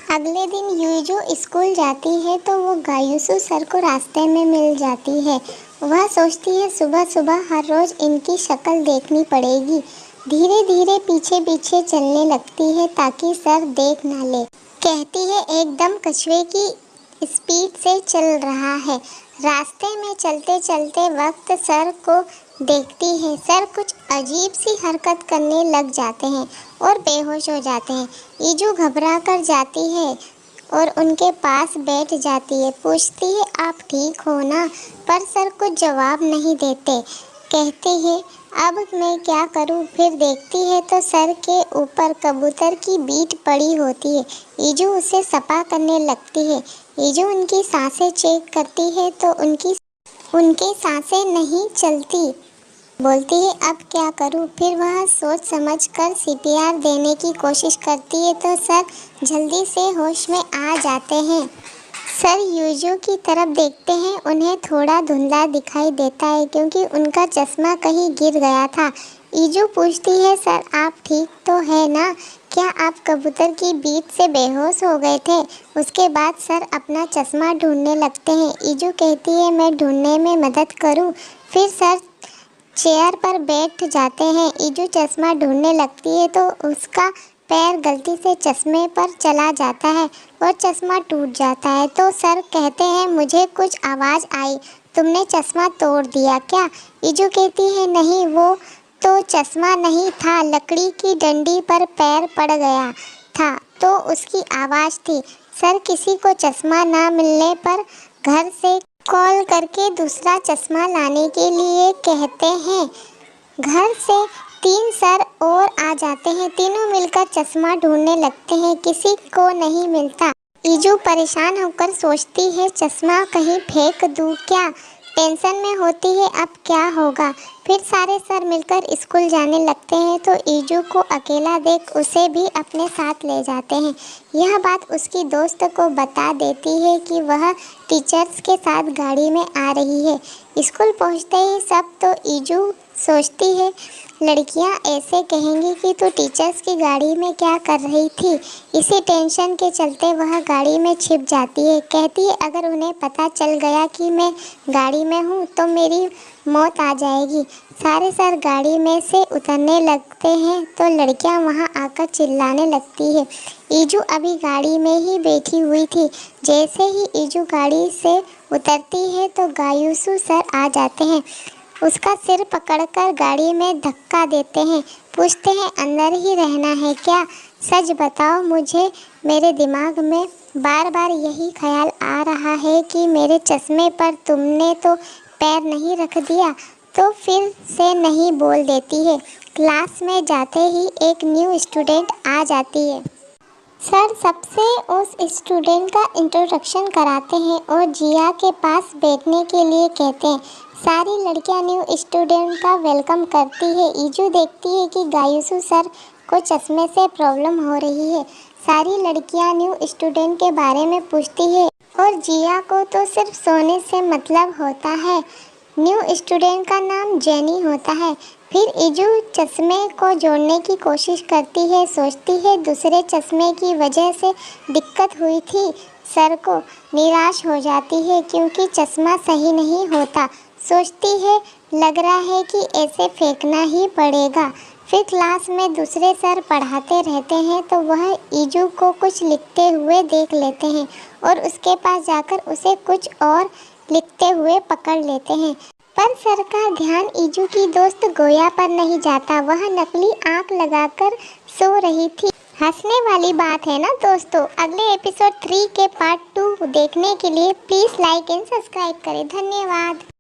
अगले दिन yuzu school जाती है तो वो गायुसु सर को रास्ते में मिल जाती है। वह सोचती है सुबह सुबह हर रोज़ इनकी शक्ल देखनी पड़ेगी। धीरे धीरे पीछे पीछे चलने लगती है ताकि सर देख ना ले। कहती है एकदम कछुए की स्पीड से चल रहा है। रास्ते में चलते चलते वक्त सर को देखती है। सर कुछ अजीब सी हरकत करने लग जाते हैं और बेहोश हो जाते हैं। ईजू घबरा कर जाती है और उनके पास बैठ जाती है। पूछती है आप ठीक हो ना? पर सर कुछ जवाब नहीं देते। कहती है अब मैं क्या करूं? फिर देखती है तो सर के ऊपर कबूतर की बीट पड़ी होती है। ईजू उसे सफा करने लगती है। ईजू उनकी सांसें चेक करती है तो उनकी सांसें नहीं चलती। बोलती है अब क्या करूं? फिर वह सोच समझ कर सीपीआर देने की कोशिश करती है तो सर जल्दी से होश में आ जाते हैं। सर यूजू की तरफ देखते हैं। उन्हें थोड़ा धुंधला दिखाई देता है क्योंकि उनका चश्मा कहीं गिर गया था। ईजू पूछती है सर आप ठीक तो है ना? क्या आप कबूतर की बीट से बेहोश हो गए थे? उसके बाद सर अपना चश्मा ढूंढने लगते हैं। ईजू कहती है मैं ढूंढने में मदद करूं? फिर सर चेयर पर बैठ जाते हैं। ईजू चश्मा ढूंढने लगती है तो उसका पैर गलती से चश्मे पर चला जाता है और चश्मा टूट जाता है। तो सर कहते हैं मुझे कुछ आवाज़ आई, तुमने चश्मा तोड़ दिया क्या? ईजू कहती है नहीं, वो तो चश्मा नहीं था, लकड़ी की डंडी पर पैर पड़ गया था तो उसकी आवाज़ थी। सर किसी को चश्मा ना मिलने पर घर से कॉल करके दूसरा चश्मा लाने के लिए कहते हैं। घर से 3 सर और आ जाते हैं। तीनों मिलकर चश्मा ढूंढने लगते हैं, किसी को नहीं मिलता। ईजू परेशान होकर सोचती है चश्मा कहीं फेंक दूँ क्या? टेंशन में होती है अब क्या होगा। फिर सारे सर मिलकर स्कूल जाने लगते हैं तो ईजू को अकेला देख उसे भी अपने साथ ले जाते हैं। यह बात उसकी दोस्त को बता देती है कि वह टीचर्स के साथ गाड़ी में आ रही है। स्कूल पहुंचते ही सब तो ईजू सोचती है लड़कियां ऐसे कहेंगी कि तू टीचर्स की गाड़ी में क्या कर रही थी। इसी टेंशन के चलते वह गाड़ी में छिप जाती है। कहती है अगर उन्हें पता चल गया कि मैं गाड़ी में हूँ तो मेरी मौत आ जाएगी। सारे सर गाड़ी में से उतरने लगते हैं तो लड़कियां वहां आकर चिल्लाने लगती है। ईजू अभी गाड़ी में ही बैठी हुई थी। जैसे ही ईजू गाड़ी से उतरती है तो गायुसु सर आ जाते हैं। उसका सिर पकड़कर गाड़ी में धक्का देते हैं। पूछते हैं अंदर ही रहना है क्या? सच बताओ मुझे, मेरे दिमाग में बार बार यही ख्याल आ रहा है कि मेरे चश्मे पर तुमने तो पैर नहीं रख दिया। तो फिर से नहीं बोल देती है। क्लास में जाते ही एक न्यू स्टूडेंट आ जाती है। सर सबसे उस स्टूडेंट का इंट्रोडक्शन कराते हैं और जिया के पास बैठने के लिए कहते हैं। सारी लड़कियां न्यू स्टूडेंट का वेलकम करती है। ईजू देखती है कि गायुसु सर को चश्मे से प्रॉब्लम हो रही है। सारी लड़कियां न्यू स्टूडेंट के बारे में पूछती है और जिया को तो सिर्फ सोने से मतलब होता है। न्यू स्टूडेंट का नाम जेनी होता है। फिर ईजू चश्मे को जोड़ने की कोशिश करती है। सोचती है दूसरे चश्मे की वजह से दिक्कत हुई थी। सर को निराश हो जाती है क्योंकि चश्मा सही नहीं होता। सोचती है लग रहा है कि ऐसे फेंकना ही पड़ेगा। फिर क्लास में दूसरे सर पढ़ाते रहते हैं तो वह ईजू को कुछ लिखते हुए देख लेते हैं और उसके पास जाकर उसे कुछ और लिखते हुए पकड़ लेते हैं। पर सर का ध्यान ईजू की दोस्त गोया पर नहीं जाता। वह नकली आंख लगाकर सो रही थी। हंसने वाली बात है ना दोस्तों। अगले एपिसोड 3 के पार्ट 2 देखने के लिए प्लीज़ लाइक एंड सब्सक्राइब करें। धन्यवाद।